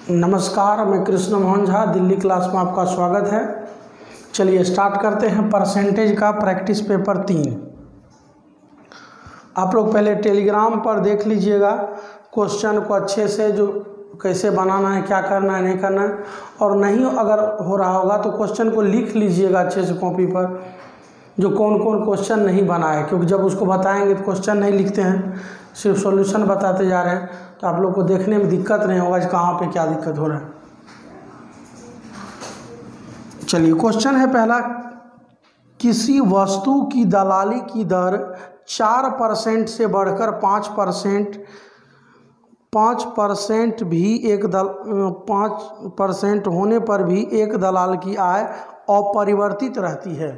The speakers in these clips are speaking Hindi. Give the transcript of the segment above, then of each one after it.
नमस्कार, मैं कृष्ण मोहन झा, दिल्ली क्लास में आपका स्वागत है। चलिए स्टार्ट करते हैं परसेंटेज का प्रैक्टिस पेपर 3। आप लोग पहले टेलीग्राम पर देख लीजिएगा क्वेश्चन को अच्छे से, जो कैसे बनाना है, क्या करना है, नहीं करना है। और नहीं अगर हो रहा होगा तो क्वेश्चन को लिख लीजिएगा अच्छे से कॉपी पर, जो कौन कौन क्वेश्चन नहीं बना है, क्योंकि जब उसको बताएंगे तो क्वेश्चन नहीं लिखते हैं, सिर्फ सॉल्यूशन बताते जा रहे हैं, तो आप लोग को देखने में दिक्कत नहीं होगा कि कहाँ पे क्या दिक्कत हो रहा है। चलिए क्वेश्चन है पहला, किसी वस्तु की दलाली की दर 4% से बढ़कर 5% भी 5% होने पर भी एक दलाल की आय अपरिवर्तित रहती है।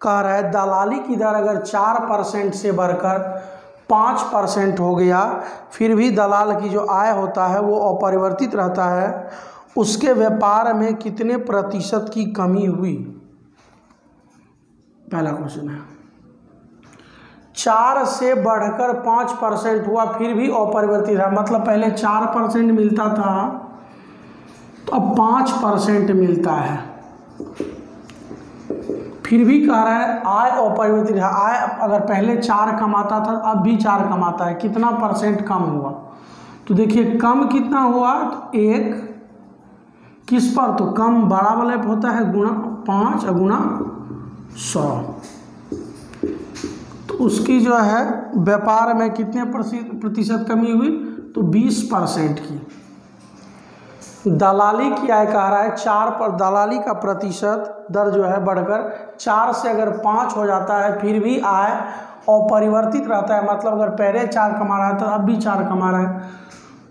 कह रहा है दलाली की दर अगर 4% से बढ़कर 5% हो गया, फिर भी दलाल की जो आय होता है वो अपरिवर्तित रहता है, उसके व्यापार में कितने प्रतिशत की कमी हुई। पहला क्वेश्चन है 4 से बढ़कर 5% हुआ फिर भी अपरिवर्तित रहा, मतलब पहले 4% मिलता था तो अब 5% मिलता है, फिर भी कह रहा है आय अपरिवर्तित है। आय अगर पहले 4 कमाता था अब भी 4 कमाता है, कितना परसेंट कम हुआ। तो देखिए कम कितना हुआ, तो 1 किस पर, तो कम बड़ा वाले पे होता है गुणा 5 गुणा 100, तो उसकी जो है व्यापार में कितने प्रतिशत कमी हुई, तो 20% की। दलाली की आय कह रहा है 4 पर, दलाली का प्रतिशत दर जो है बढ़कर 4 से अगर 5 हो जाता है फिर भी आय अपरिवर्तित रहता है, मतलब अगर पहले 4 कमा रहा है तो अब भी 4 कमा रहा है,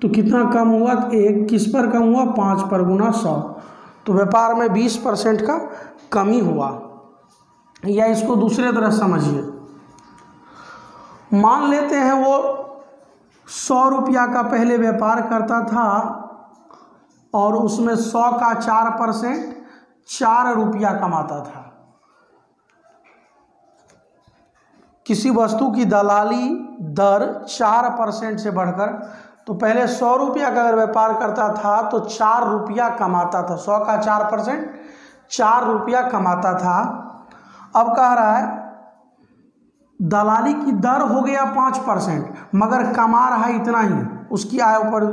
तो कितना कम हुआ, तो 1 किस पर कम हुआ, 5 पर गुना 100, तो व्यापार में 20% का कमी हुआ। या इसको दूसरे तरह समझिए, मान लेते हैं वो 100 रुपया का पहले व्यापार करता था और उसमें 100 का 4% 4 रुपया कमाता था। किसी वस्तु की दलाली दर 4% से बढ़कर, तो पहले 100 रुपया का अगर व्यापार करता था तो 4 रुपया कमाता था, 100 का 4% 4 रुपया कमाता था। अब कह रहा है दलाली की दर हो गया 5%, मगर कमा रहा है इतना ही, उसकी आय ऊपर,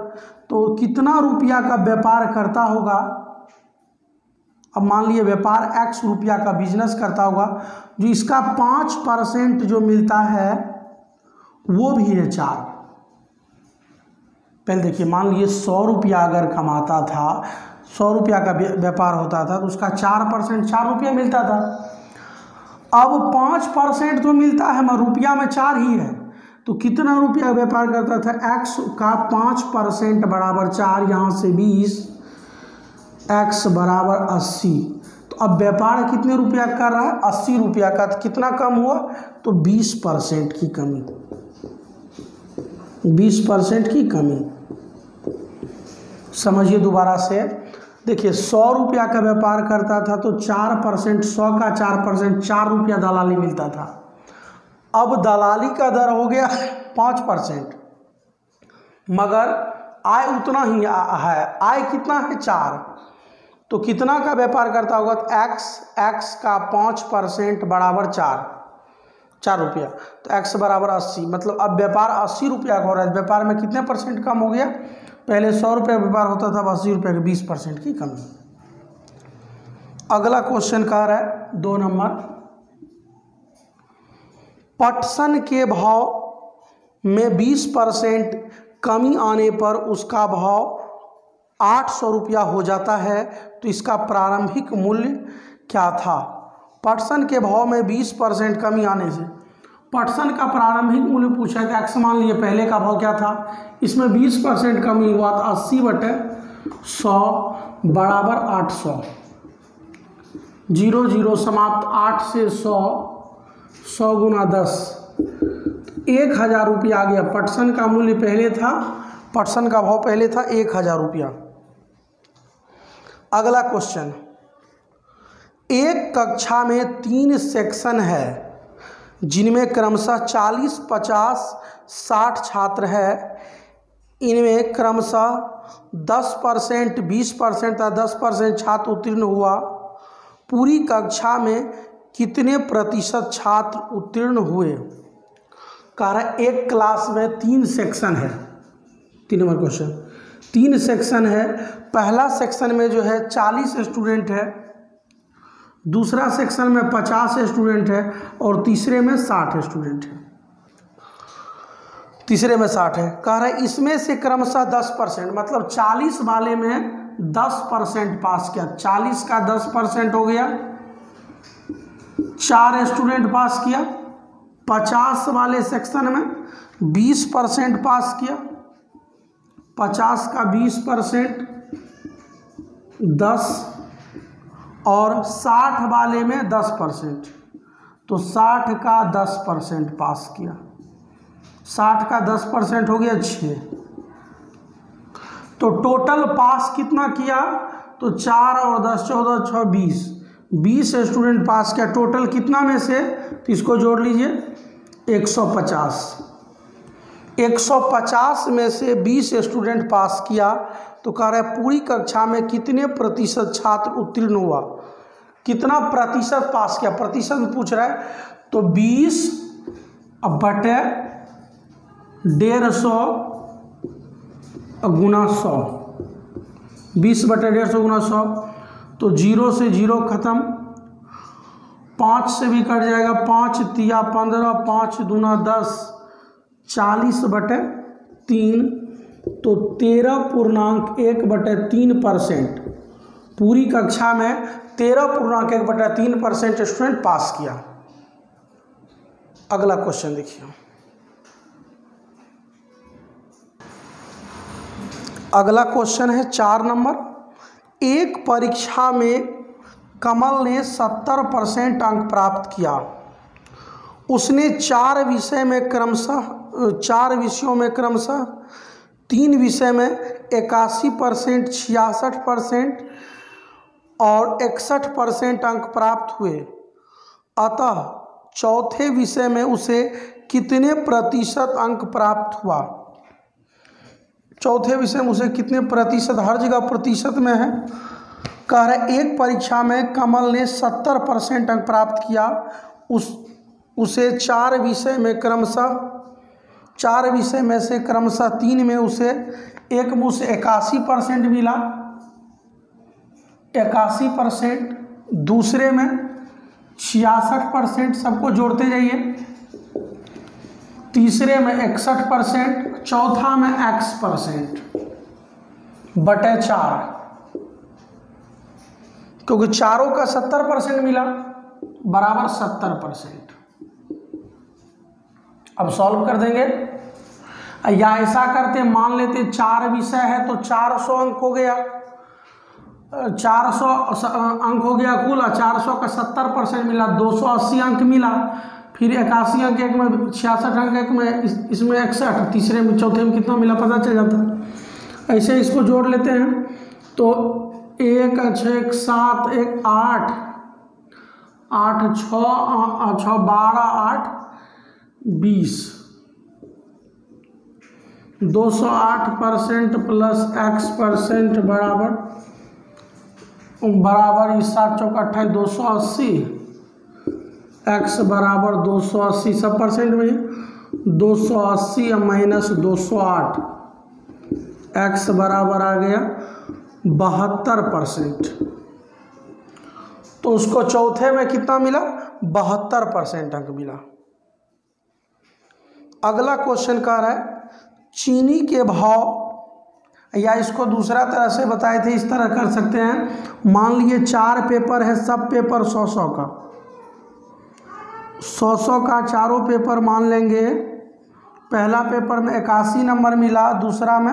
तो कितना रुपया का व्यापार करता होगा। अब मान लिए व्यापार X रुपया का बिजनेस करता होगा, जो इसका 5% जो मिलता है वो भी है 4। पहले देखिए, मान लिए 100 रुपया अगर कमाता था, 100 रुपया का व्यापार होता था तो उसका 4% 4 रुपया मिलता था। अब 5% तो मिलता है मगर रुपया में 4 ही है, तो कितना रुपया व्यापार करता था, X का 5% बराबर 4, यहाँ से 20, X बराबर 80, तो अब व्यापार कितने रुपया कर रहा है, 80 रुपया का, तो कितना कम हुआ, तो 20% की कमी, 20% की कमी। समझिए दोबारा से, देखिए 100 रुपया का व्यापार करता था तो 4%, 100 का 4% 4 रुपया दलाली मिलता था। अब दलाली का दर हो गया 5%, मगर आय उतना ही है, आय कितना है 4, तो कितना का व्यापार करता होगा, तो x का 5% बराबर 4 रुपया, तो x बराबर 80, मतलब अब व्यापार 80 रुपया का हो रहा है, व्यापार में कितने परसेंट कम हो गया, पहले 100 रुपया व्यापार होता था, अब 80 रुपये का 20% की कमी। अगला क्वेश्चन कह रहा है 2 नंबर, पटसन के भाव में 20% कमी आने पर उसका भाव 800 रुपया हो जाता है, तो इसका प्रारंभिक मूल्य क्या था। पटसन के भाव में 20% कमी आने से पटसन का प्रारंभिक मूल्य पूछा है, तो x मान लिए पहले का भाव क्या था, इसमें 20% कमी हुआ तो 80/100 बराबर 800, 0 0 समाप्त, 8 से 100, 100 गुना 10, 1000 रुपया आ गया। पटसन का मूल्य पहले था, पटसन का भाव पहले था 1000 रुपया। अगला क्वेश्चन, एक कक्षा में 3 सेक्शन है जिनमें क्रमशः 40, 50, 60 छात्र है। इनमें क्रमशः 10%, 20% या 10% छात्र उत्तीर्ण हुआ। पूरी कक्षा में कितने प्रतिशत छात्र उत्तीर्ण हुए? कह रहा है एक क्लास में 3 सेक्शन है। 3 नंबर क्वेश्चन, 3 सेक्शन है। पहला सेक्शन में जो है 40 स्टूडेंट है, दूसरा सेक्शन में 50 स्टूडेंट है और तीसरे में 60 स्टूडेंट है। तीसरे में 60 है। कह रहा है इसमें से क्रमशः 10%, मतलब 40 वाले में 10% पास किया। 40 का 10% हो गया, 4 स्टूडेंट पास किया। 50 वाले सेक्शन में 20% पास किया। 50 का 20% 10 और 60 वाले में 10%, तो 60 का 10% पास किया। 60 का 10% हो गया 6। तो टोटल पास कितना किया? तो 4 और 10 14 6 20, 20 स्टूडेंट पास किया। टोटल कितना में से? तो इसको जोड़ लीजिए 150। 150 में से 20 स्टूडेंट पास किया। तो कह रहा है पूरी कक्षा में कितने प्रतिशत छात्र उत्तीर्ण हुआ? कितना प्रतिशत पास किया? प्रतिशत में पूछ रहा है। तो 20 बटे 150 गुना 100, 20 बटे 150 गुना 100, तो 0 से 0 खत्म, 5 से भी कट जाएगा। 5 तिया 15, 5 दूना 10, 40 बटे 3, तो 13.1/3%। पूरी कक्षा में 13.1/3% स्टूडेंट पास किया। अगला क्वेश्चन देखिए। अगला क्वेश्चन है 4 नंबर। एक परीक्षा में कमल ने 70% अंक प्राप्त किया। उसने 4 विषयों में क्रमशः 3 विषय में 81%, 66% और 61% अंक प्राप्त हुए। अतः चौथे विषय में उसे कितने प्रतिशत अंक प्राप्त हुआ? चौथे विषय में उसे कितने प्रतिशत, हर जगह प्रतिशत में है। कह रहे एक परीक्षा में कमल ने 70% अंक प्राप्त किया। उसे 4 विषय में से क्रमशः 3 में उसे 81% मिला। 81%, दूसरे में 66%, सबको जोड़ते जाइए। तीसरे में 61%, चौथा में x% बटे 4, क्योंकि चारों का 70% मिला बराबर 70%। अब सॉल्व कर देंगे या ऐसा करते, मान लेते 4 विषय है तो 400 अंक हो गया। 400 अंक हो गया कुल, 400 का 70% मिला, 280 अंक मिला। फिर 81 अंक एक में, 66 अंक एक में, इसमें 61, तीसरे में चौथे में कितना मिला पता चल जाता। ऐसे इसको जोड़ लेते हैं तो 1 6 7 1 8 8 6 12 8 20, 208% प्लस x% बराबर 7 चौका 28, 280, x बराबर 280, सब परसेंट में 280 माइनस 208, x बराबर आ गया 72%। तो उसको चौथे में कितना मिला? 72% अंक मिला। अगला क्वेश्चन कह रहा है चीनी के भाव, या इसको दूसरा तरह से बताए थे, इस तरह कर सकते हैं। मान लीजिए 4 पेपर है, सब पेपर 100-100 का, 100-100 का चारों पेपर मान लेंगे। पहला पेपर में 81 नंबर मिला, दूसरा में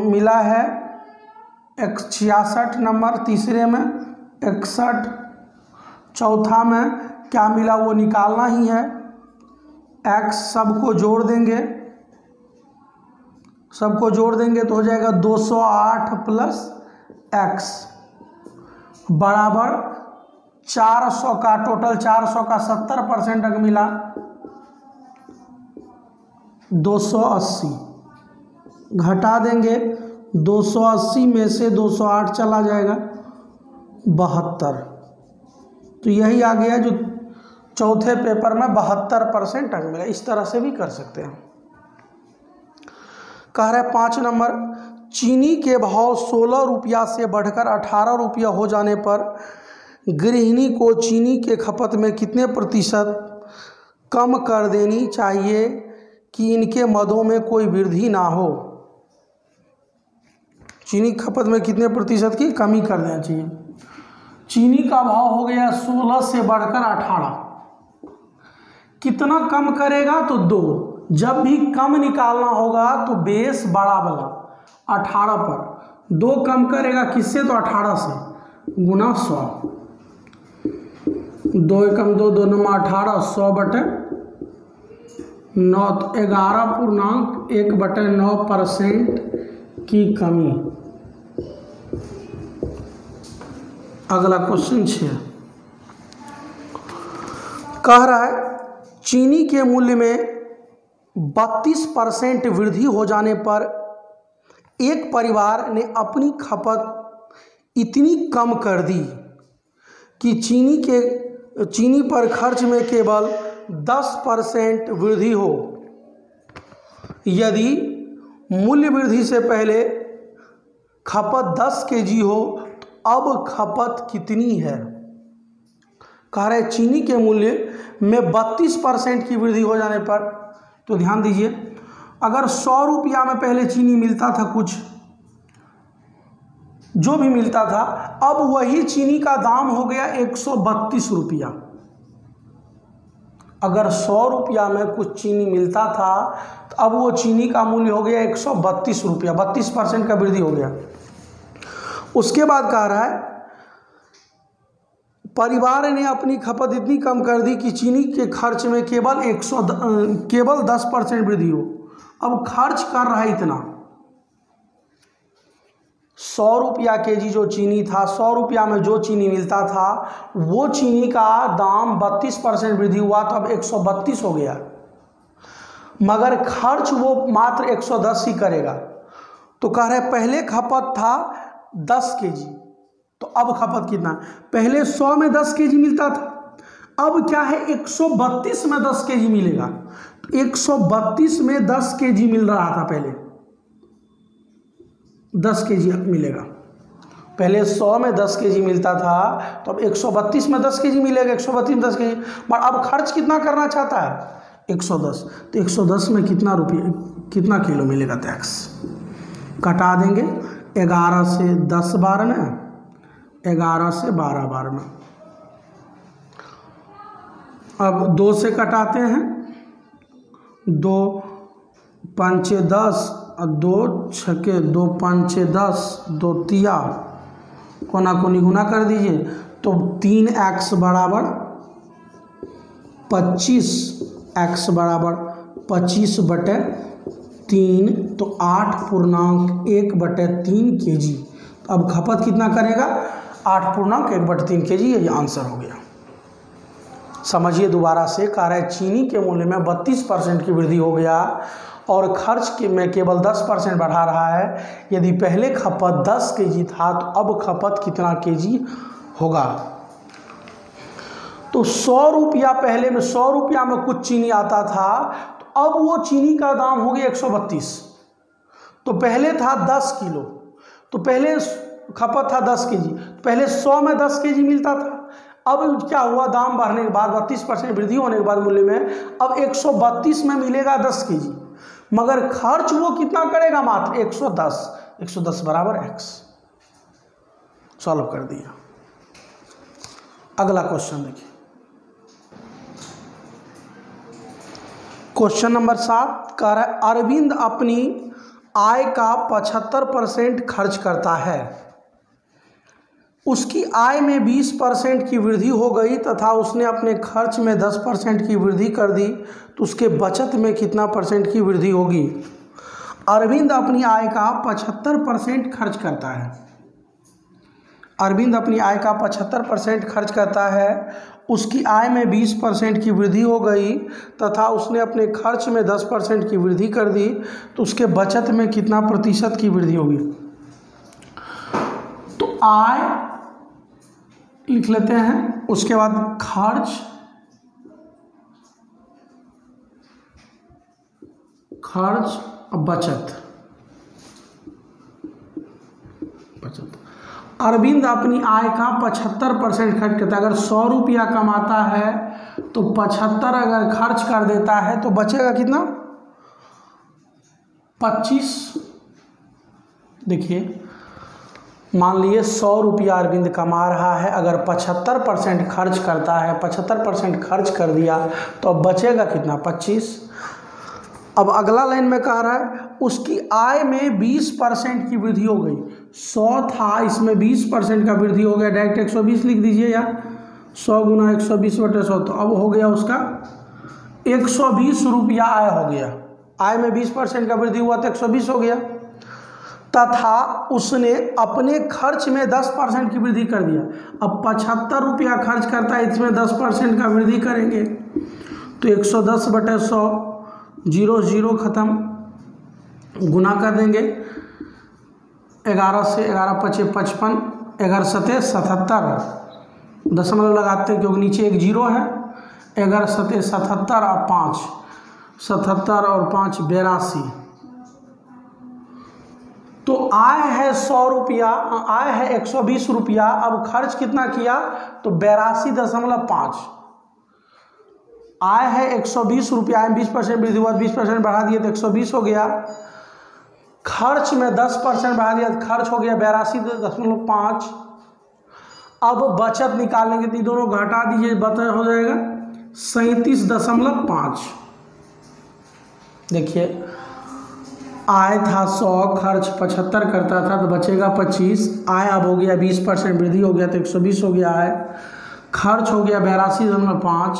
मिला है 66 नंबर, तीसरे में 61, चौथा में क्या मिला वो निकालना ही है। x सबको जोड़ देंगे तो हो जाएगा 208 प्लस x बराबर 400 का, टोटल 400 का 70% अंक मिला 280। घटा देंगे 280 में से 208 चला जाएगा 72। तो यही आ गया जो चौथे पेपर में 72% अंक मिला। इस तरह से भी कर सकते हैं। कह रहा है 5 नंबर, चीनी के भाव 16 रुपया से बढ़कर 18 रुपया हो जाने पर गृहिणी को चीनी के खपत में कितने प्रतिशत कम कर देनी चाहिए कि इनके मदों में कोई वृद्धि ना हो। चीनी खपत में कितने प्रतिशत की कमी कर देना चाहिए। चीनी का भाव हो गया 16 से बढ़कर 18, कितना कम करेगा तो 2। जब भी कम निकालना होगा तो बेस बड़ा वाला 18 पर 2 कम करेगा किससे तो 18 से गुना 100। 2 एकम 2, 2 नौ 18, 100/9 तो 11.1/9% की कमी। अगला क्वेश्चन 6 कह रहा है चीनी के मूल्य में 32% वृद्धि हो जाने पर एक परिवार ने अपनी खपत इतनी कम कर दी कि चीनी पर खर्च में केवल 10% वृद्धि हो। यदि मूल्य वृद्धि से पहले खपत 10 केजी हो तो अब खपत कितनी है। कह रहे चीनी के मूल्य में 32% की वृद्धि हो जाने पर, तो ध्यान दीजिए, अगर 100 रुपया में पहले चीनी मिलता था, कुछ जो भी मिलता था, अब वही चीनी का दाम हो गया 132 रुपया। अगर 100 रुपया में कुछ चीनी मिलता था तो अब वो चीनी का मूल्य हो गया 132 रुपया, 32% का वृद्धि हो गया। उसके बाद कह रहा है परिवार ने अपनी खपत इतनी कम कर दी कि चीनी के खर्च में केवल 10% वृद्धि हो। अब खर्च कर रहा है इतना, 100 रुपया केजी जो चीनी था, 100 रुपया में जो चीनी मिलता था, वो चीनी का दाम 32% वृद्धि हुआ तो अब 132 हो गया, मगर खर्च वो मात्र 110 ही करेगा। तो कह रहे पहले खपत था 10 केजी, तो अब खपत कितना, पहले 100 में 10 केजी मिलता था, अब क्या है 132 में 10 केजी मिलेगा। तो 132 में 10 केजी मिल रहा था, पहले 10 केजी मिलेगा। पहले 100 में 10 केजी मिलता था तो अब 132 में 10 केजी मिलेगा, 132 में 10 केजी। पर अब खर्च कितना करना चाहता है 110, तो 110 में कितना किलो मिलेगा टैक्स। कटा देंगे 11 से 10 बार में, 11 से 12 बार में। अब 2 से कटाते हैं, 2 पंचे 10, 2 छके 2 पंचे 10, 2 तिया कोना को निगुना कर दीजिए, तो 3x बराबर 25, x बराबर 25/3, तो 8.1/3 केजी। अब खपत कितना करेगा 8.1/3 केजी, ये आंसर हो गया। समझिए दोबारा से, कह रहा है चीनी के मूल्य में 32% की वृद्धि हो गया और खर्च में केवल 10% बढ़ा रहा है। यदि पहले खपत 10 केजी था तो अब खपत कितना केजी होगा। तो 100 रुपया, पहले में 100 रुपया में कुछ चीनी आता था, तो अब वो चीनी का दाम हो गया 132। तो पहले था 10 किलो, तो पहले खपत था 10 केजी, पहले 100 में 10 केजी मिलता था, अब क्या हुआ, दाम बढ़ने के बाद 32% वृद्धि होने के बाद मूल्य में अब 132 में मिलेगा 10 केजी, मगर खर्च वो कितना करेगा, मात्र 110। 110 बराबर x। सॉल्व कर दिया। अगला क्वेश्चन देखिए, क्वेश्चन नंबर 7 कह रहा है अरविंद अपनी आय का 75% खर्च करता है। उसकी आय में 20% की वृद्धि हो गई तथा उसने अपने खर्च में 10% की वृद्धि कर दी, तो उसके बचत में कितना % की वृद्धि होगी। अरविंद अपनी आय का 75% खर्च करता है। अरविंद अपनी आय का 75% खर्च करता है, उसकी आय में 20% की वृद्धि हो गई तथा उसने अपने खर्च में 10% की वृद्धि कर दी, तो उसके बचत में कितना प्रतिशत की वृद्धि होगी। तो आय लिख लेते हैं, उसके बाद खर्च और बचत। अरविंद अपनी आय का 75% खर्च करता है। अगर 100 रुपया कमाता है तो 75 अगर खर्च कर देता है तो बचेगा कितना, 25। देखिए, मान लिए 100 रुपया अरविंद कमा रहा है, अगर 75% खर्च करता है, 75% खर्च कर दिया तो अब बचेगा कितना, 25। अब अगला लाइन में कह रहा है उसकी आय में 20% की वृद्धि हो गई। 100 था, इसमें 20% का वृद्धि हो गया, डायरेक्ट 120 लिख दीजिए या 100 गुना 120/100, तो अब हो गया उसका 120 रुपया आय हो गया। आय में 20% का वृद्धि हुआ तो 120 हो गया। तथा उसने अपने खर्च में 10% की वृद्धि कर दिया। अब 75 रुपया खर्च करता है, इसमें 10% का वृद्धि करेंगे तो 110/100, 0 0 खत्म, गुना कर देंगे 11 से, 11 5 55, 11 7 77, दशमलव लगाते हैं क्योंकि नीचे एक 0 है। 11 7 77 और 5, 77 और 5 82। तो आय है 100 रुपया, आय है 120 रुपया, अब खर्च कितना किया तो 82.5। आय है 120 रुपया, आय में 20% वृद्धि हुआ, 20% बढ़ा दिए तो 120 हो गया। खर्च में 10% बढ़ा दिया तो खर्च हो गया 82.5। अब बचत निकालेंगे तो ये दोनों घटा दीजिए, बचत हो जाएगा 37.5। देखिए, आय था 100, खर्च 75 करता था तो बचेगा 25। आय अब हो गया 20% वृद्धि हो गया तो 120 हो गया आय। खर्च हो गया 82.5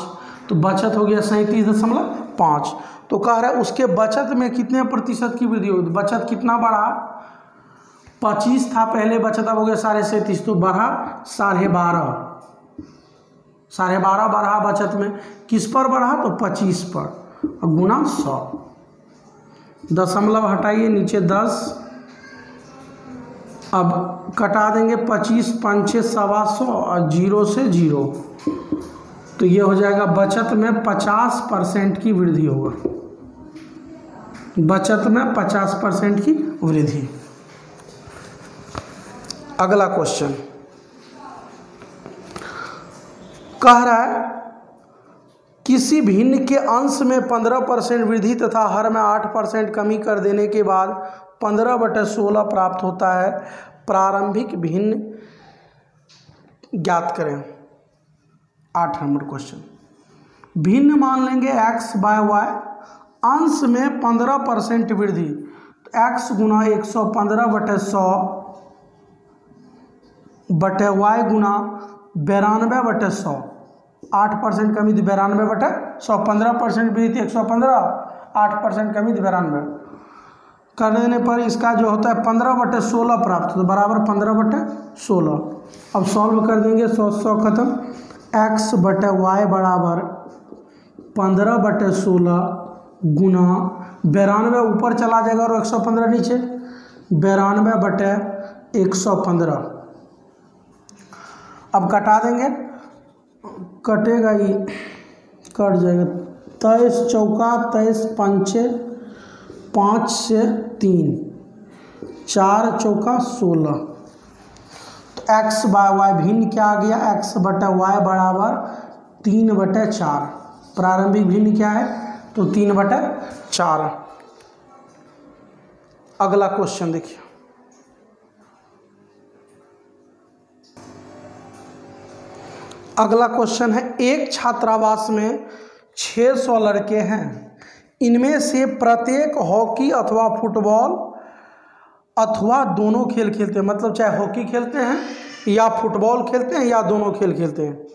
तो बचत हो गया 37.5। तो कह रहा है उसके बचत में कितने प्रतिशत की वृद्धि होगी। बचत कितना बढ़ा, 25 था पहले बचत, अब हो गया 37.5 तो बढ़ा 12.5। 12.5 बढ़ा बचत में, किस पर बढ़ा तो 25 पर, और गुना 100। दशमलव हटाइए, नीचे 10, अब कटा देंगे 25 5 125 और 0 से 0, तो ये हो जाएगा बचत में 50% की वृद्धि होगा। बचत में 50% की वृद्धि। अगला क्वेश्चन कह रहा है किसी भिन्न के अंश में 15% वृद्धि तथा हर में 8% कमी कर देने के बाद 15/16 प्राप्त होता है। प्रारंभिक भिन्न ज्ञात करें। 8 नंबर क्वेश्चन। भिन्न मान लेंगे x/y, अंश में 15% वृद्धि तो x गुना 115/100 बटे y गुना 92/100। 8% कमी तो 92/100, 15% वृद्धि 115, 8% कमी तो 92 कर देने पर इसका जो होता है 15/16 प्राप्त, तो बराबर 15/16। अब सॉल्व कर देंगे, 100 खत्म, x/y बराबर 15/16 गुना 92, ऊपर चला जाएगा और 115 नीचे, 92/115। अब कटा देंगे, कटेगा ही, कट जाएगा, 23 चौका 23 पंचे 5 से 3, 4 चौका 16। तो x/y भिन्न क्या आ गया, x/y बराबर 3/4। प्रारंभिक भिन्न क्या है तो 3/4। अगला क्वेश्चन देखिए। अगला क्वेश्चन है एक छात्रावास में 600 लड़के हैं, इनमें से प्रत्येक हॉकी अथवा फुटबॉल अथवा दोनों खेल खेलते हैं, मतलब चाहे हॉकी खेलते हैं या फुटबॉल खेलते हैं या दोनों खेल खेलते हैं।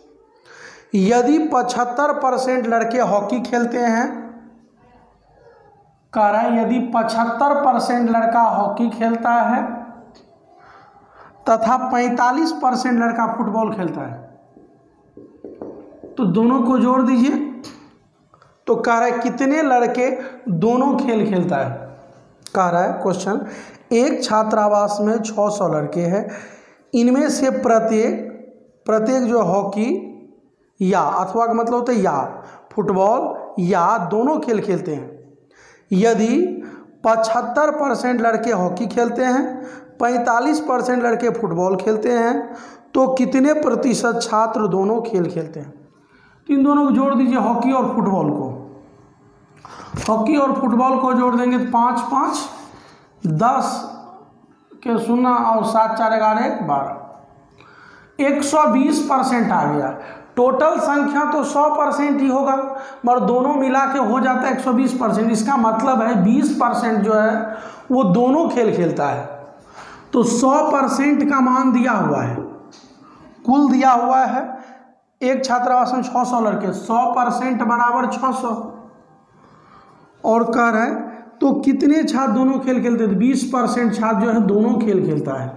यदि 75% लड़के हॉकी खेलते हैं, कह रहा है यदि 75% लड़का हॉकी खेलता है तथा 45% लड़का फुटबॉल खेलता है। तो दोनों को जोड़ दीजिए तो कह रहा है कितने लड़के दोनों खेल खेलता है। कह रहा है क्वेश्चन, एक छात्रावास में 600 लड़के हैं, इनमें से प्रत्येक जो हॉकी या अथवा का मतलब होता है या फुटबॉल या दोनों खेल खेलते हैं। यदि 75% लड़के हॉकी खेलते हैं, 45% लड़के फुटबॉल खेलते हैं, तो कितने प्रतिशत छात्र दोनों खेल खेलते हैं। तो इन दोनों को जोड़ दीजिए, हॉकी और फुटबॉल को। हॉकी और फुटबॉल को जोड़ देंगे तो 5 5 10 के 0 और 7 4 11 12 120% आ गया। टोटल संख्या तो 100% ही होगा, मगर दोनों मिला के हो जाता है 120%। इसका मतलब है 20% जो है वो दोनों खेल खेलता है। तो 100% का मान दिया हुआ है, कुल दिया हुआ है। एक छात्रावास में 600 लड़के, 100% बराबर 600। और कह रहा है तो कितने छात्र दोनों खेल खेलते हैं। 20% छात्र जो है दोनों खेल खेलता है,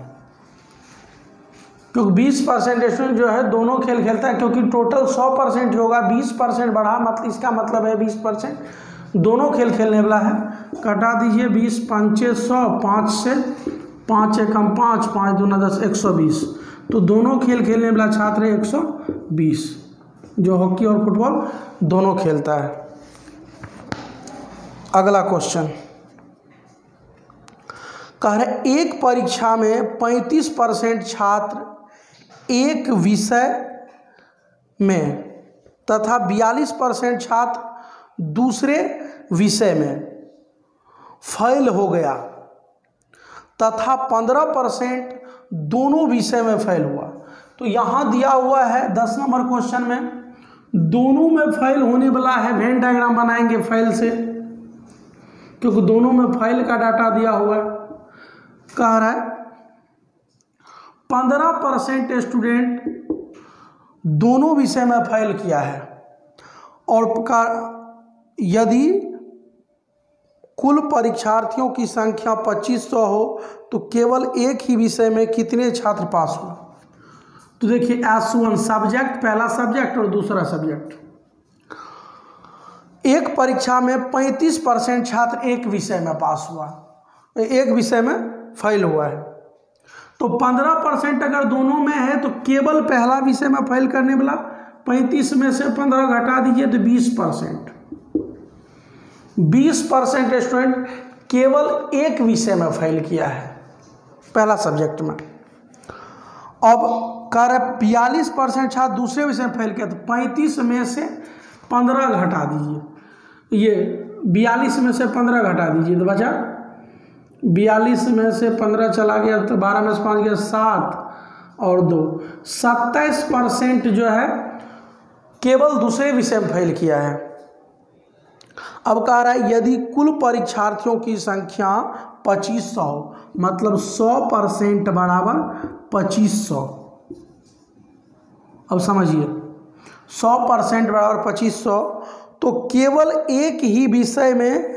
क्योंकि 20% स्टूडेंट जो है दोनों खेल खेलता है, क्योंकि टोटल 100% होगा, 20% बढ़ा, मतलब इसका मतलब है 20% दोनों खेल खेलने वाला है। कटा दीजिए 20 5 100, 5 से 5 एकम 5, 5 दूना 10, 120। तो दोनों खेल खेलने वाला छात्र है 120, जो हॉकी और फुटबॉल दोनों खेलता है। अगला क्वेश्चन कह रहे एक परीक्षा में 35% छात्र एक विषय में तथा 42% छात्र दूसरे विषय में फेल हो गया तथा 15% दोनों विषय में फेल हुआ। तो यहाँ दिया हुआ है 10 नंबर क्वेश्चन में, दोनों में फेल होने वाला है। वेन डायग्राम बनाएंगे फेल से, क्योंकि दोनों में फेल का डाटा दिया हुआ है। कह रहा है 15% स्टूडेंट दोनों विषय में फेल किया है, और यदि कुल परीक्षार्थियों की संख्या 2500 हो तो केवल एक ही विषय में कितने छात्र पास हुए। तो देखिए S1 सब्जेक्ट, पहला सब्जेक्ट और दूसरा सब्जेक्ट। एक परीक्षा में 35% छात्र एक विषय में पास हुआ, एक विषय में फेल हुआ है। तो 15% अगर दोनों में है तो केवल पहला विषय में फेल करने वाला 35 में से 15 घटा दीजिए तो 20%। 20% स्टूडेंट केवल एक विषय में फेल किया है, पहला सब्जेक्ट में। अब कह रहे 42% छात्र दूसरे विषय में फेल किया, तो 35 में से 15 घटा दीजिए। ये 42 में से 15 घटा दीजिए तो बचा 42 में से 15 चला गया तो 12 में से 5 गया 7 और 2, 27% जो है केवल दूसरे विषय में फेल किया है। अब कह रहा है यदि कुल परीक्षार्थियों की संख्या 2500 हो, मतलब 100% बराबर 2500। अब समझिए 100% बराबर 2500, तो केवल एक ही विषय में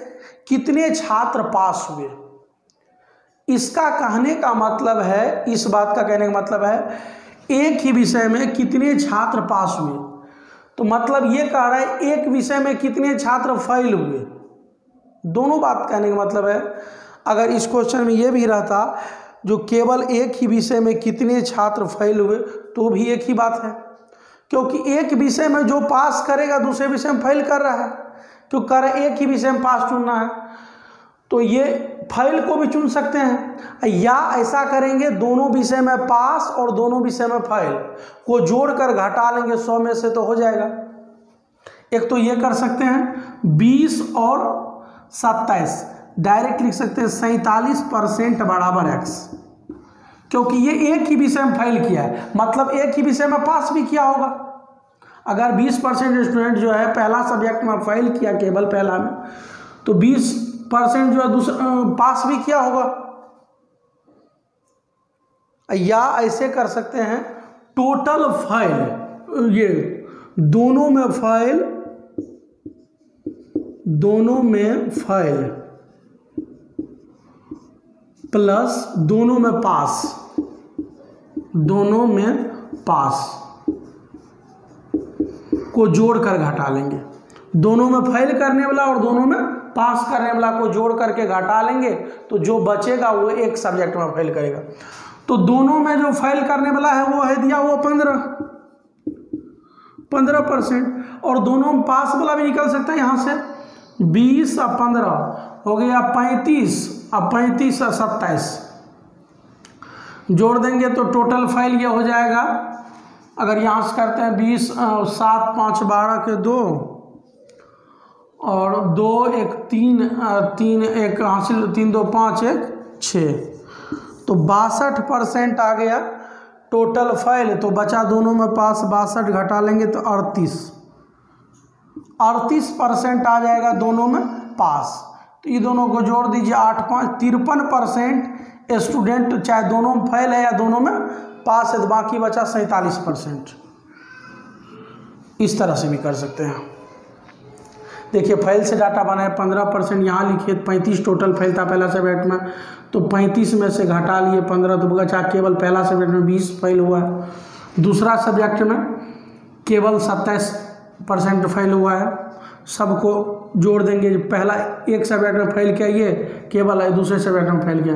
कितने छात्र पास हुए। इसका कहने का मतलब है, इस बात का कहने का मतलब है एक ही विषय में कितने छात्र पास हुए। तो मतलब ये कह रहा है एक विषय में कितने छात्र फेल हुए। दोनों बात कहने का मतलब है, अगर इस क्वेश्चन में ये भी रहता जो केवल एक ही विषय में कितने छात्र फेल हुए तो भी एक ही बात है, क्योंकि एक विषय में जो पास करेगा दूसरे विषय में फेल कर रहा है, क्योंकि कह रहे एक ही विषय में पास चुनना है, तो ये फेल को भी चुन सकते हैं। या ऐसा करेंगे दोनों विषय में पास और दोनों विषय में फेल को जोड़कर घटा लेंगे 100 में से तो हो जाएगा। एक तो ये कर सकते हैं 20 और 27 डायरेक्ट लिख सकते हैं 47% बराबर x, क्योंकि ये एक ही विषय में फेल किया है, मतलब एक ही विषय में पास भी किया होगा। अगर 20% स्टूडेंट जो है पहला सब्जेक्ट में फेल किया केवल पहला में, तो 20% जो है दूसरा पास भी किया होगा। या ऐसे कर सकते हैं टोटल फेल, ये दोनों में फेल प्लस दोनों में पास, दोनों में पास को जोड़कर घटा लेंगे। दोनों में फेल करने वाला और दोनों में पास करने वाला को जोड़ करके घटा लेंगे तो जो बचेगा वो एक सब्जेक्ट में फेल करेगा। तो दोनों में जो फेल करने वाला है वो है दिया हुआ 15% और दोनों में पास वाला भी निकल सकता है। यहाँ से 20 और 15 हो गया 35 और 35 और 27 जोड़ देंगे तो टोटल फेल ये हो जाएगा। अगर यहाँ से करते हैं 20 7 5 12 के 2 और 2 1 3 3 1 हासिल 3 2 5 1 6 तो 62% आ गया टोटल फेल। तो बचा दोनों में पास 62 घटा लेंगे तो 38% आ जाएगा दोनों में पास। तो ये दोनों को जोड़ दीजिए 8 5 53% स्टूडेंट चाहे दोनों में फेल है या दोनों में पास है तो बाकी बचा 47%। इस तरह से भी कर सकते हैं। देखिए फेल से डाटा बना है 15%, यहाँ लिखिए 35 टोटल फेल था पहला सब्जेक्ट में तो 35 में से घटा लिए 15 तो बचा केवल पहला सब्जेक्ट में 20 फेल हुआ है। दूसरा सब्जेक्ट में केवल 27% फेल हुआ है। सबको जोड़ देंगे, पहला एक सब्जेक्ट में फेल किया ये केवल दूसरे सब्जेक्ट में फेल किया,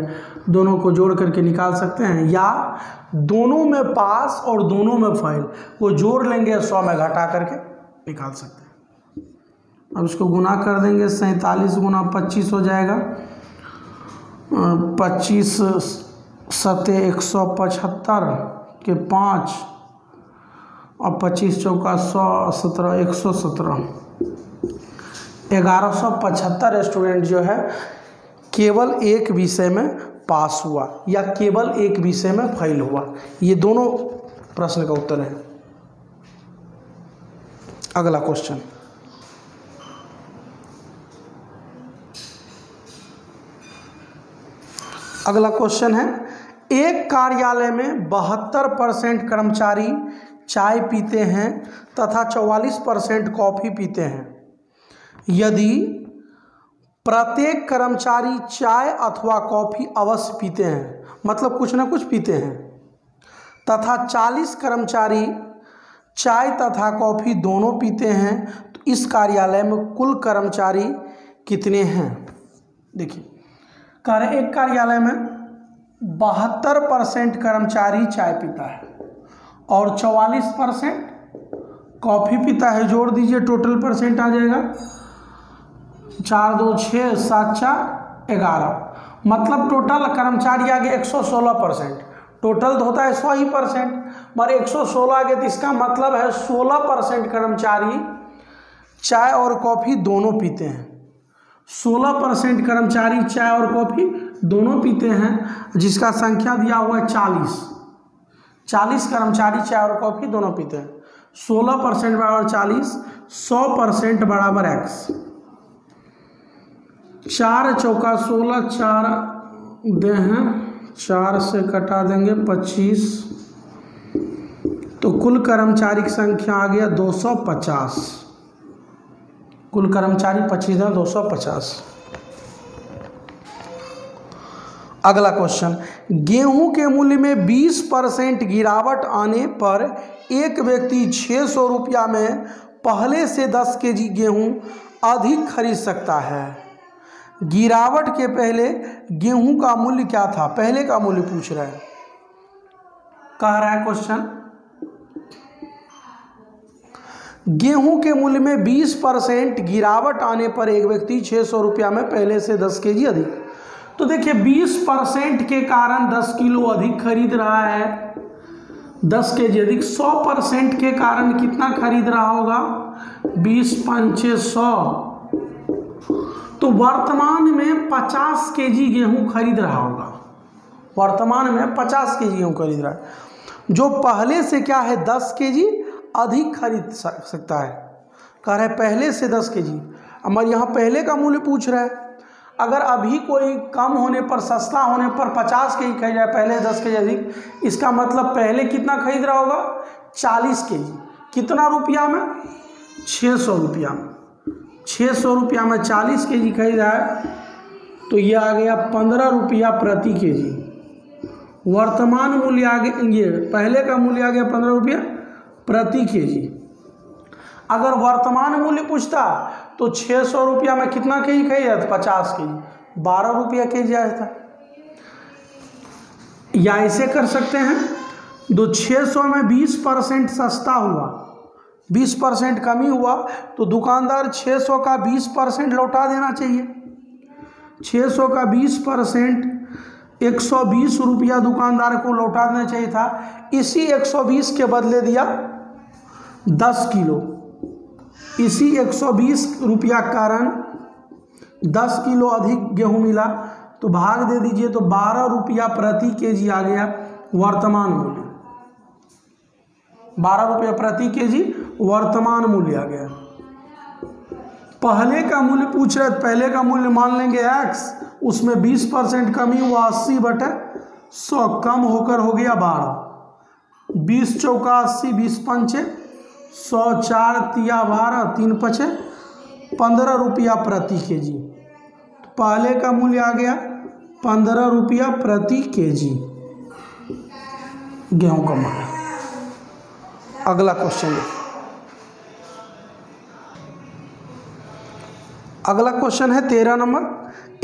दोनों को जोड़ करके निकाल सकते हैं या दोनों में पास और दोनों में फेल को जोड़ लेंगे 100 में घटा करके निकाल सकते हैं। अब इसको गुना कर देंगे 47 गुना 25 हो जाएगा 25 सते 175 के 5 और 25 चौका 100 17 117 1175 स्टूडेंट जो है केवल एक विषय में पास हुआ या केवल एक विषय में फेल हुआ। ये दोनों प्रश्न का उत्तर है। अगला क्वेश्चन, अगला क्वेश्चन है एक कार्यालय में 72% कर्मचारी चाय पीते हैं तथा 44% कॉफ़ी पीते हैं। यदि प्रत्येक कर्मचारी चाय अथवा कॉफ़ी अवश्य पीते हैं, मतलब कुछ ना कुछ पीते हैं, तथा 40 कर्मचारी चाय तथा कॉफ़ी दोनों पीते हैं, तो इस कार्यालय में कुल कर्मचारी कितने हैं? देखिए एक कार्यालय में 72% कर्मचारी चाय पीता है और 44% कॉफ़ी पीता है। जोड़ दीजिए टोटल परसेंट आ जाएगा 4 2 6 7 4 11, मतलब टोटल कर्मचारी आ गए 116%। टोटल तो होता है 100 ही परसेंट मगर 116 आ गए तो इसका मतलब है 16% कर्मचारी चाय और कॉफ़ी दोनों पीते हैं। 16% कर्मचारी चाय और कॉफ़ी दोनों पीते हैं, जिसका संख्या दिया हुआ है 40 कर्मचारी चाय और कॉफ़ी दोनों पीते हैं। 16% बराबर 40, 100% बराबर x। 4 चौका 16, 4 दे हैं 4 से कटा देंगे 25, तो कुल कर्मचारी की संख्या आ गया 250। कुल कर्मचारी 25 है 250। अगला क्वेश्चन, गेहूं के मूल्य में 20% गिरावट आने पर एक व्यक्ति 600 रुपया में पहले से 10 केजी गेहूं अधिक खरीद सकता है। गिरावट के पहले गेहूं का मूल्य क्या था? पहले का मूल्य पूछ रहा है, कह रहा है क्वेश्चन गेहूं के मूल्य में 20% गिरावट आने पर एक व्यक्ति 600 रुपया में पहले से 10 केजी अधिक। तो देखिए 20% के कारण 10 किलो अधिक खरीद रहा है, 10 केजी अधिक। 100% के कारण कितना खरीद रहा होगा? 20 5 100, तो वर्तमान में 50 केजी गेहूं खरीद रहा होगा। वर्तमान में 50 केजी गेहूं खरीद रहा है, जो पहले से क्या है 10 केजी अधिक खरीद सकता है। कह रहा है पहले से 10 केजी, हमारे यहाँ पहले का मूल्य पूछ रहा है। अगर अभी कोई कम होने पर, सस्ता होने पर 50 केजी खरीद रहा है, पहले 10 केजी अधिक, इसका मतलब पहले कितना खरीद रहा होगा? 40 केजी। कितना रुपया में? 600 रुपया में। 600 रुपया में 40 केजी खरीदा है, तो ये आ गया 15 रुपया प्रति केजी। वर्तमान मूल्य आ गया, ये पहले का मूल्य आ गया 15 रुपया प्रति केजी। अगर वर्तमान मूल्य पूछता तो 600 रुपया में कितना केजी खरीदा था? 50 केजी, 12 रुपया केजी आया था। या ऐसे कर सकते हैं, तो 600 में 20% सस्ता हुआ, 20% कमी हुआ, तो दुकानदार 600 का 20% लौटा देना चाहिए। 600 का 20% 120 रुपया दुकानदार को लौटा देना चाहिए था। इसी 120 के बदले दिया 10 किलो। इसी 120 रुपया कारण 10 किलो अधिक गेहूं मिला, तो भाग दे दीजिए, तो 12 रुपया प्रति केजी आ गया वर्तमान मूल्य। 12 रुपया प्रति केजी वर्तमान मूल्य आ गया। पहले का मूल्य पूछ रहे, पहले का मूल्य मान लेंगे x, उसमें 20% कमी हुआ, 80/100 कम होकर हो गया 12। 20 चौका 80, 20 पंचे 100, 4 तिया 12, 3 पचे 15 रुपया प्रति केजी। तो पहले का मूल्य आ गया 15 रुपया प्रति केजी गेहूं का मूल्य। अगला क्वेश्चन देखिए। अगला क्वेश्चन है 13 नंबर।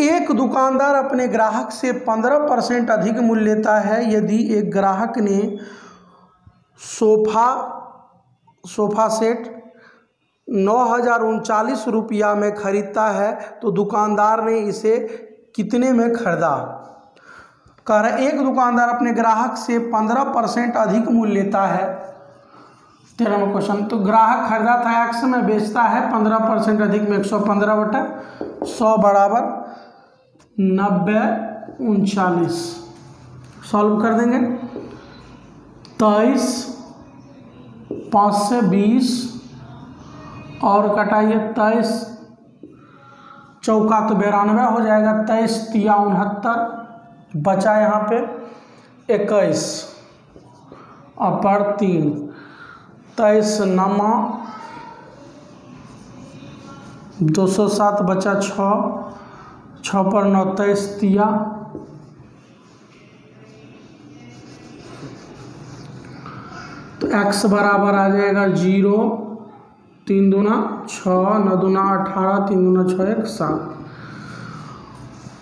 एक दुकानदार अपने ग्राहक से 15% अधिक मूल्य लेता है। यदि एक ग्राहक ने सोफा सेट 9,039 रुपया में खरीदता है तो दुकानदार ने इसे कितने में खरीदा? कह रहा एक दुकानदार अपने ग्राहक से 15% अधिक मूल्य लेता है। 13वां क्वेश्चन, तो ग्राहक खरीदा था x में, बेचता है 15% अधिक में 115/100 बराबर 9039। सॉल्व कर देंगे। 23 5 से 20 और कटाइए 23 चौका तो 92 हो जाएगा, 23 तिया 69, बचा यहाँ पे 21 और पर 3, 23 नमा 207 बचा 6 पर 9, 23 तिया, तो x बराबर आ जाएगा 0, 3 दूना 6, 9 दूना 18, 3 दूना 6, 1 7।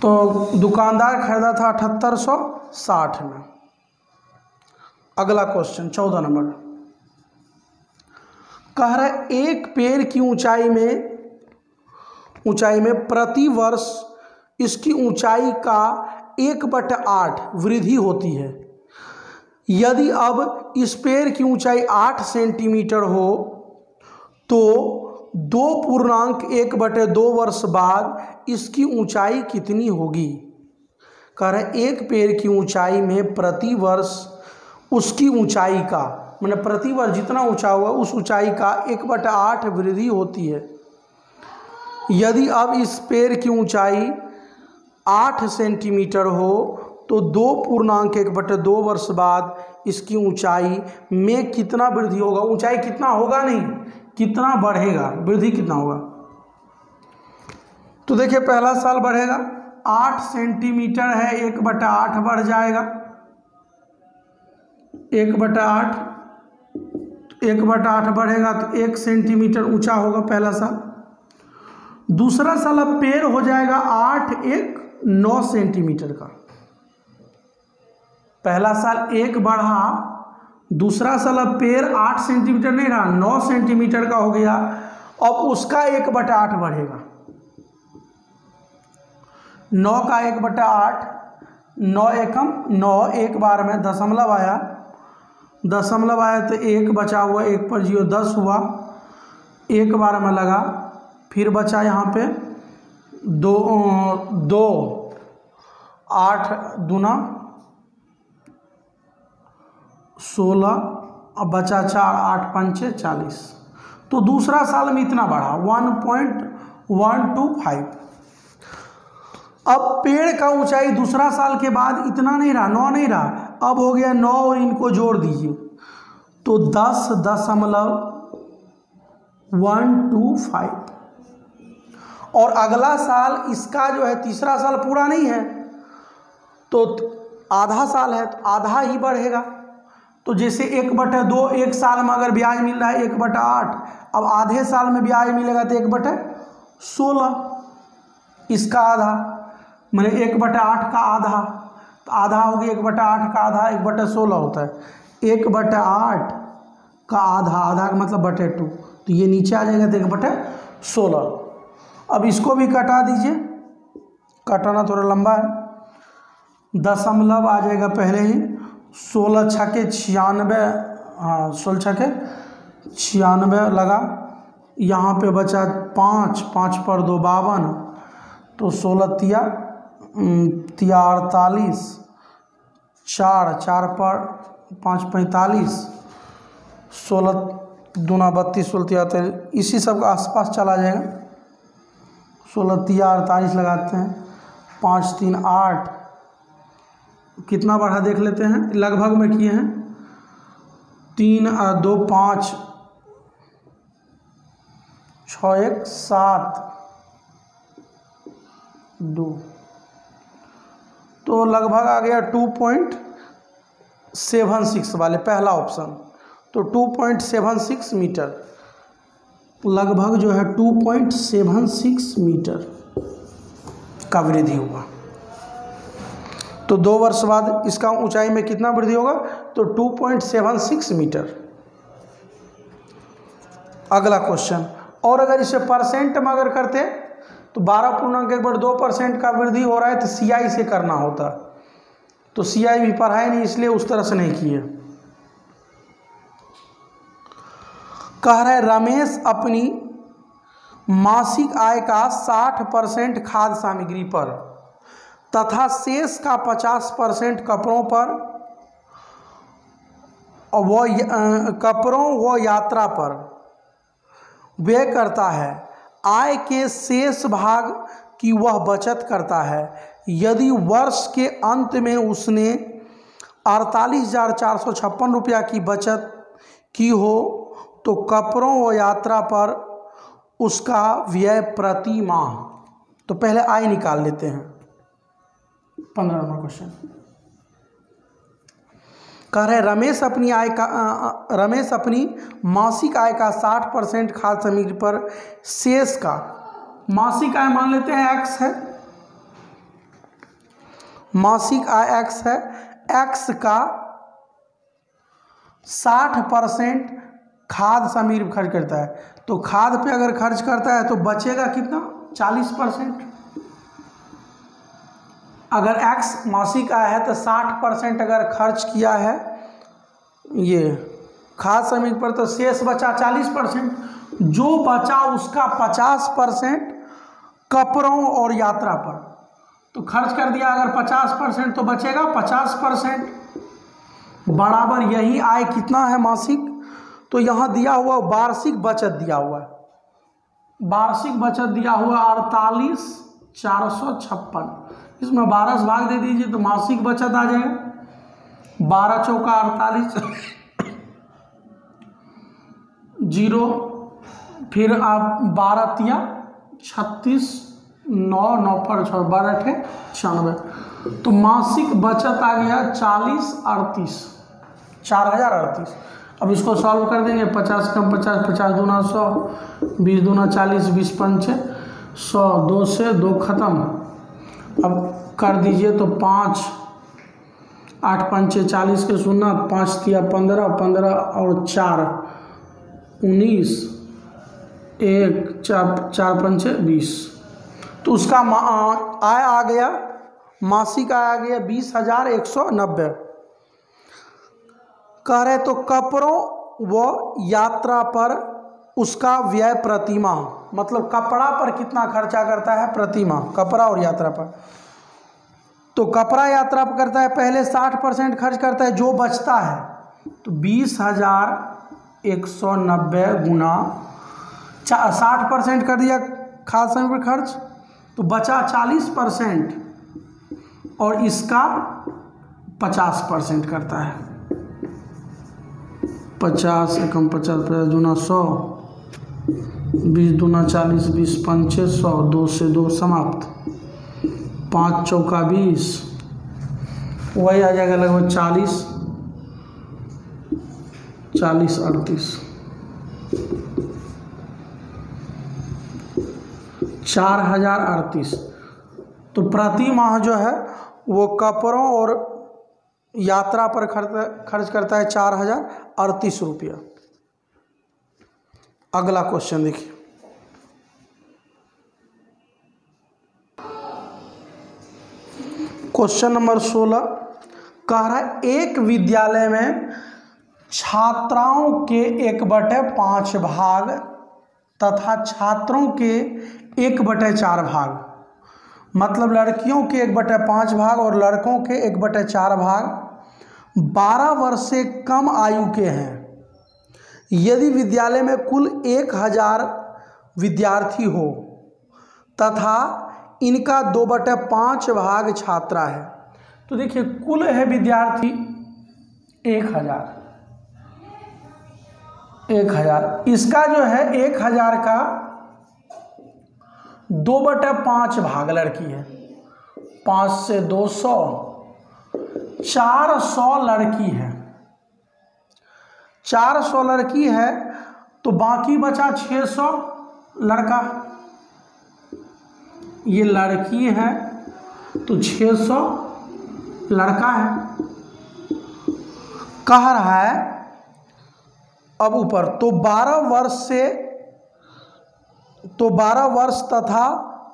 तो दुकानदार खरीदा था 7860 में। अगला क्वेश्चन 14 नंबर, कह रहा है एक पेड़ की ऊंचाई में प्रति वर्ष इसकी ऊंचाई का 1/8 वृद्धि होती है। यदि अब इस पेड़ की ऊंचाई 8 सेंटीमीटर हो तो 2.1/2 वर्ष बाद इसकी ऊंचाई कितनी होगी? कह रहे एक पेड़ की ऊंचाई में प्रति वर्ष उसकी ऊंचाई का, मतलब प्रति वर्ष जितना ऊंचा हुआ उस ऊंचाई का 1/8 वृद्धि होती है। यदि अब इस पेड़ की ऊंचाई 8 सेंटीमीटर हो तो 2.1/2 वर्ष बाद इसकी ऊंचाई में कितना वृद्धि होगा? ऊंचाई कितना होगा नहीं, कितना बढ़ेगा, वृद्धि कितना होगा? तो देखिए पहला साल बढ़ेगा, 8 सेंटीमीटर है, 1/8 बढ़ जाएगा, 1/8 बढ़ेगा तो 1 सेंटीमीटर ऊंचा होगा पहला साल। दूसरा साल अब पेड़ हो जाएगा 8 1 9 सेंटीमीटर का। पहला साल 1 बढ़ा, दूसरा साल अब पेड़ 8 सेंटीमीटर नहीं रहा, 9 सेंटीमीटर का हो गया। अब उसका 1/8 बढ़ेगा, 9 का 1/8, 9 एकम 9, एक बार में दशमलव आया तो 1 बचा हुआ, 1 पर 0 10 हुआ, एक बार में लगा, फिर बचा यहाँ पे 2 8 दूना 16, अब बचा 4, 8 पंचे 40। तो दूसरा साल में इतना बढ़ा 1.125। अब पेड़ का ऊंचाई दूसरा साल के बाद इतना नहीं रहा, 9 नहीं रहा, अब हो गया 9 और इनको जोड़ दीजिए तो 10.125। और अगला साल इसका जो है तीसरा साल पूरा नहीं है तो आधा साल है तो आधा ही बढ़ेगा। तो जैसे 1/2 एक साल में अगर ब्याज मिल रहा है 1/8, अब आधे साल में ब्याज मिलेगा तो 1/16, इसका आधा मैंने 1/8 का आधा, तो आधा हो गया 1/8 का आधा 1/16 होता है। 1/8 का आधा, आधा का मतलब /2, तो ये नीचे आ जाएगा तो 1/16। अब इसको भी कटा दीजिए, कटाना थोड़ा लंबा है। दशमलव आ जाएगा पहले ही, 16 छके 96, हाँ 16 छके 96 लगा। यहाँ पे बचा 5, 5 पर 2 52, तो 16 तिया 48, 4, 4 पर 5 45, 16 दूना 32, 16 तिया 48, इसी सब के आसपास चला जाएगा। 16 तिया 48 लगाते हैं, 5 3 8, कितना बढ़ा देख लेते हैं, लगभग में किए हैं। 3 2 5 6 1 7 2, तो लगभग आ गया 2.76 वाले पहला ऑप्शन। तो 2.76 मीटर, लगभग जो है 2.76 मीटर का वृद्धि हुआ। तो 2 वर्ष बाद इसका ऊंचाई में कितना वृद्धि होगा, तो 2.76 मीटर। अगला क्वेश्चन, और अगर इसे परसेंट में अगर करते तो 12.2% का वृद्धि हो रहा है तो CI से करना होता, तो CI भी पढ़ाई नहीं, इसलिए उस तरह से नहीं किए। कह रहा है रमेश अपनी मासिक आय का 60% खाद्य सामग्री पर तथा शेष का 50% कपड़ों पर व यात्रा पर व्यय करता है। आय के शेष भाग की वह बचत करता है। यदि वर्ष के अंत में उसने 48,456 रुपया की बचत की हो तो कपड़ों व यात्रा पर उसका व्यय प्रति माह। तो पहले आय निकाल लेते हैं। 15 नंबर क्वेश्चन कह रहे रमेश अपनी मासिक आय का 60% खाद्य सामग्री पर शेष का, मासिक आय मान लेते हैं X है, मासिक आय X है, X का 60% खाद्य सामग्री पर खर्च करता है। तो खाद्य पे अगर खर्च करता है तो बचेगा कितना, 40%। अगर X मासिक आय है तो 60% अगर खर्च किया है ये खाद्य सामग्री पर, तो शेष बचा 40%। जो बचा उसका 50% कपड़ों और यात्रा पर, तो खर्च कर दिया अगर 50%, तो बचेगा 50% बराबर यही आय कितना है मासिक। तो यहाँ दिया हुआ वार्षिक बचत दिया हुआ है, वार्षिक बचत दिया हुआ 48,456, इसमें 12 से भाग दे दीजिए तो मासिक बचत आ जाएगा। 12 चौका 48, 0, फिर आप 12 तिया 36, 9 9 पर 6 12 थे 96, तो मासिक बचत आ गया 4038। अब इसको सॉल्व कर देंगे, 50 कम 50, 50 दूना 100, 20 दूना 40, 20 पंचे 100, 2 से 2 खत्म। अब कर दीजिए तो 5 8 पंचे 40 के 0, 5 तिया 15, 15 और 4 19, 1 4 पंचे 20। तो उसका आय आ गया, मासिक आय आ गया 20,190। कह रहे तो कपड़ों व यात्रा पर उसका व्यय प्रतिमाह, मतलब कपड़ा पर कितना खर्चा करता है प्रतिमाह, कपड़ा और यात्रा पर। तो कपड़ा यात्रा पर करता है पहले 60% खर्च करता है, जो बचता है तो 20,190 गुना 60% कर दिया खाद्य सामग्री पर खर्च, तो बचा 40% और इसका 50% करता है। 50 एकम 50, 50 दूना 100, 20 दूना 40, 20 पंचे 100, 2 से 2 समाप्त, 5 चौका 20, वही आ जाएगा लगभग 40 38 4038। तो प्रति माह जो है वो कपड़ों और यात्रा पर खर्च करता है 4038 रुपया। अगला क्वेश्चन देखिए, क्वेश्चन नंबर 16 कह रहा है एक विद्यालय में छात्राओं के 1/5 भाग तथा छात्रों के 1/4 भाग, मतलब लड़कियों के 1/5 भाग और लड़कों के 1/4 भाग 12 वर्ष से कम आयु के हैं। यदि विद्यालय में कुल 1000 विद्यार्थी हो तथा इनका 2/5 भाग छात्रा है, तो देखिए कुल है विद्यार्थी 1000, इसका जो है 1000 का 2/5 भाग लड़की है, 5 से 200, 400 लड़की है, 400 लड़की है तो बाकी बचा 600 लड़का। ये लड़की है तो 600 लड़का है। कह रहा है अब ऊपर तो 12 वर्ष तथा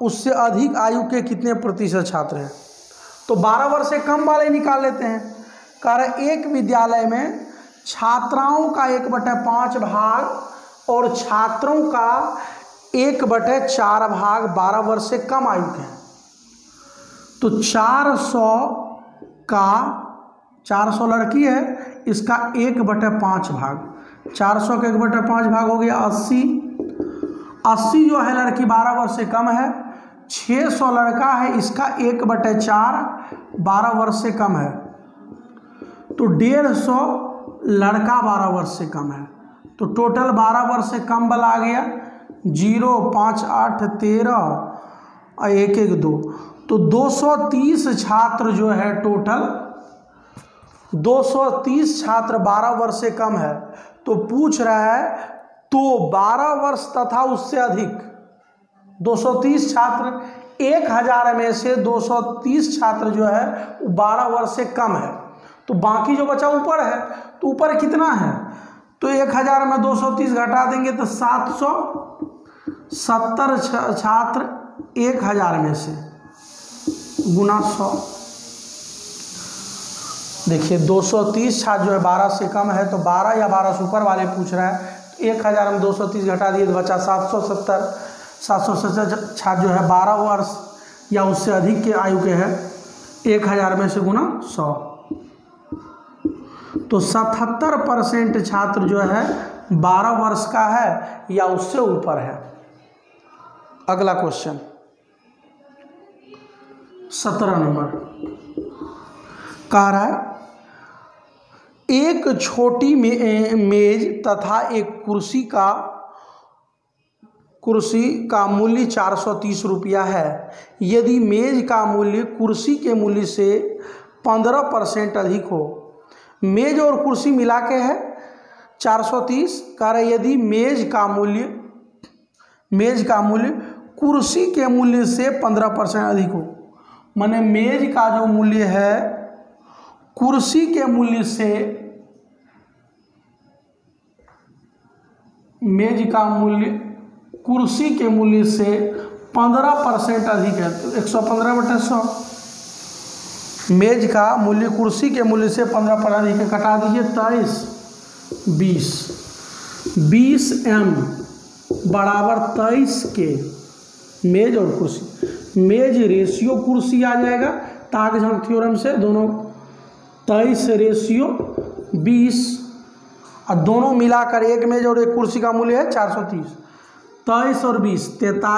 उससे अधिक आयु के कितने प्रतिशत छात्र हैं। तो 12 वर्ष से कम वाले निकाल लेते हैं। कह रहे एक विद्यालय में छात्राओं का 1/5 भाग और छात्रों का 1/4 भाग 12 वर्ष से कम आयु के हैं। तो 400 लड़की है, इसका 1/5 भाग, 400 का 1/5 भाग हो गया 80 जो है लड़की 12 वर्ष से कम है। 600 लड़का है, इसका 1/4 12 वर्ष से कम है। तो 150 लड़का 12 वर्ष से कम है। तो टोटल 12 वर्ष से कम वाला आ गया 0, 5, 8, 13 और 1, 1, 2। तो 230 छात्र जो है टोटल 230 छात्र 12 वर्ष से कम है। तो पूछ रहा है तो 12 वर्ष तथा उससे अधिक 230 छात्र, 1000 में से 230 छात्र जो है 12 वर्ष से कम है। तो बाकी जो बचा ऊपर है, तो ऊपर कितना है, तो 1000 में 230 घटा देंगे तो 770 छात्र 1000 में से गुना 100। देखिए 230 छात्र जो है 12 से कम है, तो 12 या 12 से ऊपर वाले पूछ रहा है। 1000 में 230 घटा दिए तो बचा 770 छात्र जो है 12 वर्ष या उससे अधिक के आयु के हैं, 1000 में से गुना 100। तो 77% छात्र जो है 12 वर्ष का है या उससे ऊपर है। अगला क्वेश्चन 17 नंबर कह रहा है एक छोटी मेज तथा एक कुर्सी का मूल्य 430 रुपया है। यदि मेज का मूल्य कुर्सी के मूल्य से 15% अधिक हो, मेज और कुर्सी मिला के है 430। कह रहे यदि मेज का मूल्य कुर्सी के मूल्य से 15% अधिक हो, माने मेज का जो मूल्य है कुर्सी के मूल्य से, मेज का मूल्य कुर्सी के मूल्य से 15% अधिक है। तो 115/100 मेज का मूल्य कुर्सी के मूल्य से 15% अधिक है। कटा दीजिए 23, 20 m बराबर 23 के मेज और कुर्सी। मेज रेशियो कुर्सी आ जाएगा ताकि हम थ्योरम से दोनों 23 रेशियो 20 और दोनों मिलाकर एक मेज और एक कुर्सी का मूल्य है 430। 23 और 20 43।